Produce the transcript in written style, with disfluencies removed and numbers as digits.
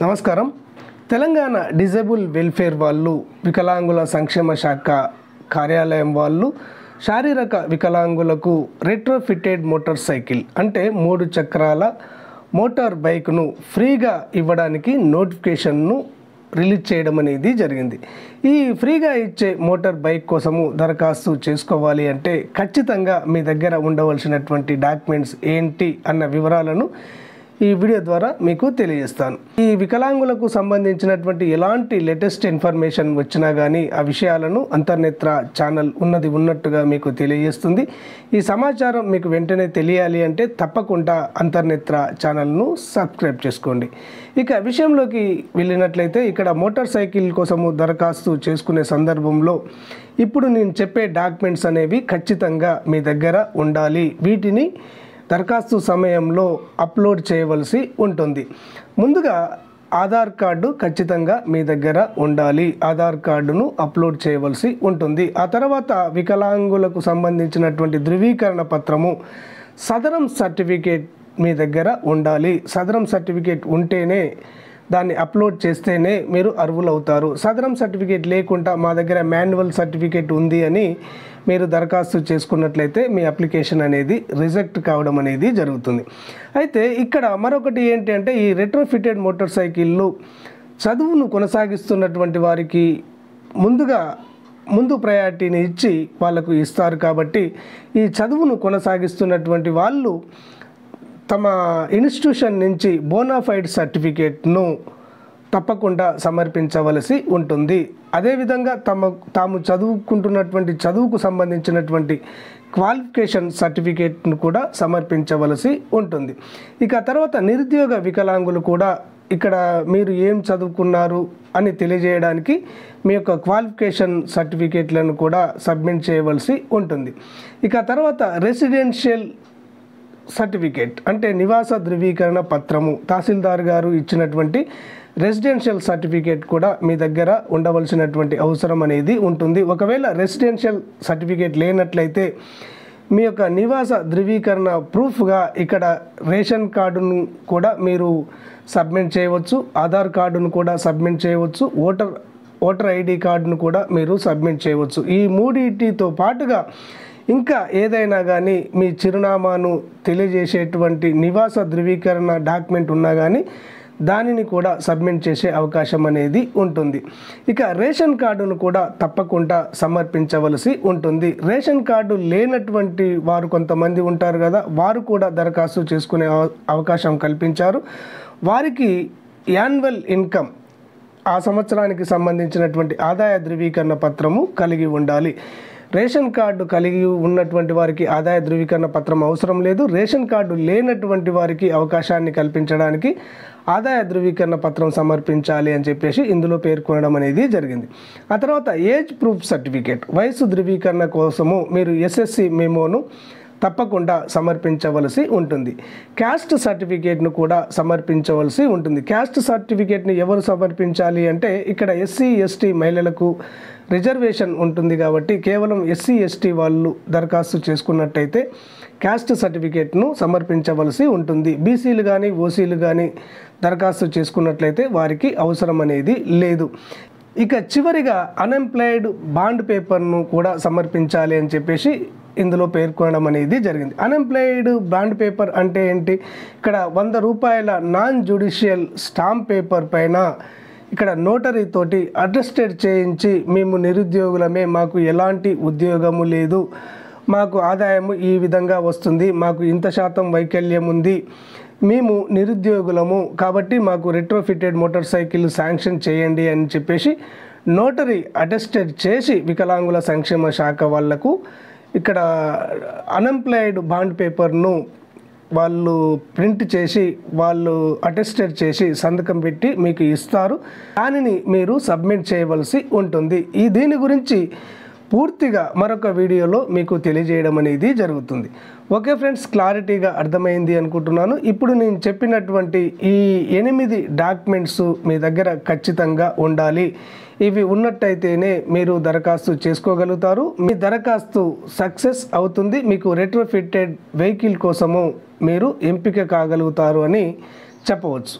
నమస్కారం. Telangana disable welfare వాళ్ళు, వికలాంగుల సంక్షేమ శాఖ కార్యాలయం వాళ్ళు శారీరక వికలాంగులకు రెట్రోఫిటెడ్ మోటార్ సైకిల్ అంటే 3 చక్రాల మోటార్ బైక్ను ఫ్రీగా ఇవ్వడానికి నోటిఫికేషన్ను రిలీజ్ చేయడం అనేది జరిగింది. ఈ ఫ్రీగా ఇచ్చే మోటార్ బైక్ కోసము దరఖాస్తు చేసుకోవాలి అంటే ఖచ్చితంగా మీ దగ్గర ఉండవలసినటువంటి డాక్యుమెంట్స్ ఏంటి అన్న వివరాలను ఈ వీడియో ద్వారా మీకు తెలియజేస్తాను. ఈ వికలాంగులకు సంబంధించినటువంటి ఎలాంటి లేటెస్ట్ ఇన్ఫర్మేషన్ వచ్చినా కానీ ఆ విషయాలను అంతర్నేత్ర ఛానల్ ఉన్నట్టుగా మీకు తెలియజేస్తుంది. ఈ సమాచారం మీకు వెంటనే తెలియాలి అంటే తప్పకుండా అంతర్నేత్ర ఛానల్ను సబ్స్క్రైబ్ చేసుకోండి. ఇక విషయంలోకి వెళ్ళినట్లయితే ఇక్కడ మోటార్ సైకిల్ కోసము దరఖాస్తు చేసుకునే సందర్భంలో ఇప్పుడు నేను చెప్పే డాక్యుమెంట్స్ అనేవి ఖచ్చితంగా మీ దగ్గర ఉండాలి. వీటిని దరఖాస్తు సమయంలో అప్లోడ్ చేయవలసి ఉంటుంది. ముందుగా ఆధార్ కార్డు ఖచ్చితంగా మీ దగ్గర ఉండాలి. ఆధార్ కార్డును అప్లోడ్ చేయవలసి ఉంటుంది. ఆ తర్వాత వికలాంగులకు సంబంధించినటువంటి ధృవీకరణ పత్రము, సదరం సర్టిఫికేట్ మీ దగ్గర ఉండాలి. సదరం సర్టిఫికేట్ ఉంటేనే దాన్ని అప్లోడ్ చేస్తేనే మీరు అర్హులవుతారు. సదరం సర్టిఫికేట్ లేకుండా మా దగ్గర మాన్యువల్ సర్టిఫికేట్ ఉంది అని మీరు దరఖాస్తు చేసుకున్నట్లయితే మీ అప్లికేషన్ అనేది రిజెక్ట్ కావడం అనేది జరుగుతుంది. అయితే ఇక్కడ మరొకటి ఏంటి అంటే ఈ రెట్రోఫిటెడ్ మోటార్ సైకిళ్ళు చదువును కొనసాగిస్తున్నటువంటి వారికి ముందు ప్రయారిటీని ఇచ్చి వాళ్ళకు ఇస్తారు. కాబట్టి ఈ చదువును కొనసాగిస్తున్నటువంటి వాళ్ళు తమ ఇన్స్టిట్యూషన్ నుంచి బోనాఫైడ్ సర్టిఫికేట్ను తప్పకుండా సమర్పించవలసి ఉంటుంది. అదేవిధంగా తాము చదువుకుంటున్నటువంటి చదువుకు సంబంధించినటువంటి క్వాలిఫికేషన్ సర్టిఫికేట్ను కూడా సమర్పించవలసి ఉంటుంది. ఇక తర్వాత నిరుద్యోగ వికలాంగులు కూడా ఇక్కడ మీరు ఏం చదువుకున్నారు అని తెలియజేయడానికి మీ యొక్క క్వాలిఫికేషన్ సర్టిఫికేట్లను కూడా సబ్మిట్ చేయవలసి ఉంటుంది. ఇక తర్వాత రెసిడెన్షియల్ సర్టిఫికేట్ అంటే నివాస ధృవీకరణ పత్రము, తహసీల్దార్ గారు ఇచ్చినటువంటి రెసిడెన్షియల్ సర్టిఫికేట్ కూడా మీ దగ్గర ఉండవలసినటువంటి అవసరం అనేది ఉంటుంది. ఒకవేళ రెసిడెన్షియల్ సర్టిఫికేట్ లేనట్లయితే మీ యొక్క నివాస ధృవీకరణ ప్రూఫ్గా ఇక్కడ రేషన్ కార్డును కూడా మీరు సబ్మిట్ చేయవచ్చు, ఆధార్ కార్డును కూడా సబ్మిట్ చేయవచ్చు, ఓటర్ ఐడి కార్డును కూడా మీరు సబ్మిట్ చేయవచ్చు. ఈ మూడింటితో పాటుగా ఇంకా ఏదైనా కానీ మీ చిరునామాను తెలియజేసేటువంటి నివాస ధృవీకరణ డాక్యుమెంట్ ఉన్నా కానీ దానిని కూడా సబ్మిట్ చేసే అవకాశం అనేది ఉంటుంది. ఇక రేషన్ కార్డును కూడా తప్పకుండా సమర్పించవలసి ఉంటుంది. రేషన్ కార్డు లేనటువంటి వారు కొంతమంది ఉంటారు కదా, వారు కూడా దరఖాస్తు చేసుకునే అవకాశం కల్పించారు. వారికి యాన్యువల్ ఇన్కమ్, ఆ సంవత్సరానికి సంబంధించినటువంటి ఆదాయ ధృవీకరణ పత్రము కలిగి ఉండాలి. రేషన్ కార్డు కలిగి ఉన్నటువంటి వారికి ఆదాయ ధృవీకరణ పత్రం అవసరం లేదు. రేషన్ కార్డు లేనటువంటి వారికి అవకాశాన్ని కల్పించడానికి ఆదాయ ధృవీకరణ పత్రం సమర్పించాలి అని చెప్పేసి ఇందులో పేర్కొనడం అనేది జరిగింది. ఆ తర్వాత ఏజ్ ప్రూఫ్ సర్టిఫికేట్, వయసు ధృవీకరణ కోసము మీరు ఎస్ఎస్సి మెమోను తప్పకుండా సమర్పించవలసి ఉంటుంది. క్యాస్ట్ సర్టిఫికేట్ను కూడా సమర్పించవలసి ఉంటుంది. క్యాస్ట్ సర్టిఫికేట్ని ఎవరు సమర్పించాలి అంటే ఇక్కడ ఎస్సీ ఎస్టీ మహిళలకు రిజర్వేషన్ ఉంటుంది కాబట్టి కేవలం ఎస్సీ ఎస్టీ వాళ్ళు దరఖాస్తు చేసుకున్నట్టయితే క్యాస్ట్ సర్టిఫికేట్ను సమర్పించవలసి ఉంటుంది. బీసీలు కానీ ఓసీలు కానీ దరఖాస్తు చేసుకున్నట్లయితే వారికి అవసరం అనేది లేదు. ఇక చివరిగా అన్ఎంప్లాయిడ్ బాండ్ పేపర్ను కూడా సమర్పించాలి అని చెప్పేసి ఇందులో పేర్కొనడం అనేది జరిగింది. అన్ఎంప్లాయిడ్ బాండ్ పేపర్ అంటే ఏంటి? ఇక్కడ 100 రూపాయల నాన్ జ్యుడిషియల్ స్టాంప్ పేపర్ పైన ఇక్కడ నోటరీ తోటి అటెస్టెడ్ చేయించి మేము నిరుద్యోగులమే, మాకు ఎలాంటి ఉద్యోగము లేదు, మాకు ఆదాయము ఈ విధంగా వస్తుంది, మాకు ఇంత శాతం వైకల్యం ఉంది, మేము నిరుద్యోగులము కాబట్టి మాకు రెట్రోఫిటెడ్ మోటార్ సైకిల్ శాంక్షన్ చేయండి అని చెప్పేసి నోటరీ అటెస్టెడ్ చేసి వికలాంగుల సంక్షేమ శాఖ వాళ్లకు ఇక్కడ అన్ఎంప్లాయిడ్ బాండ్ పేపర్ను వాళ్ళు ప్రింట్ చేసి వాళ్ళు అటెస్టెడ్ చేసి సంతకం పెట్టి మీకు ఇస్తారు. దానిని మీరు సబ్మిట్ చేయవలసి ఉంటుంది. దీని గురించి పూర్తిగా మరొక వీడియోలో మీకు తెలియజేయడం అనేది జరుగుతుంది. ఓకే ఫ్రెండ్స్, క్లారిటీగా అర్థమైంది అనుకుంటున్నాను. ఇప్పుడు నేను చెప్పినటువంటి ఈ 8 డాక్యుమెంట్స్ మీ దగ్గర ఖచ్చితంగా ఉండాలి. ఇవి ఉన్నట్టయితేనే మీరు దరఖాస్తు చేసుకోగలుగుతారు. మీ దరఖాస్తు సక్సెస్ అవుతుంది. మీకు రెట్రోఫిటెడ్ వెహికల్ కోసము మీరు ఎంపిక కాగలుగుతారు అని చెప్పవచ్చు.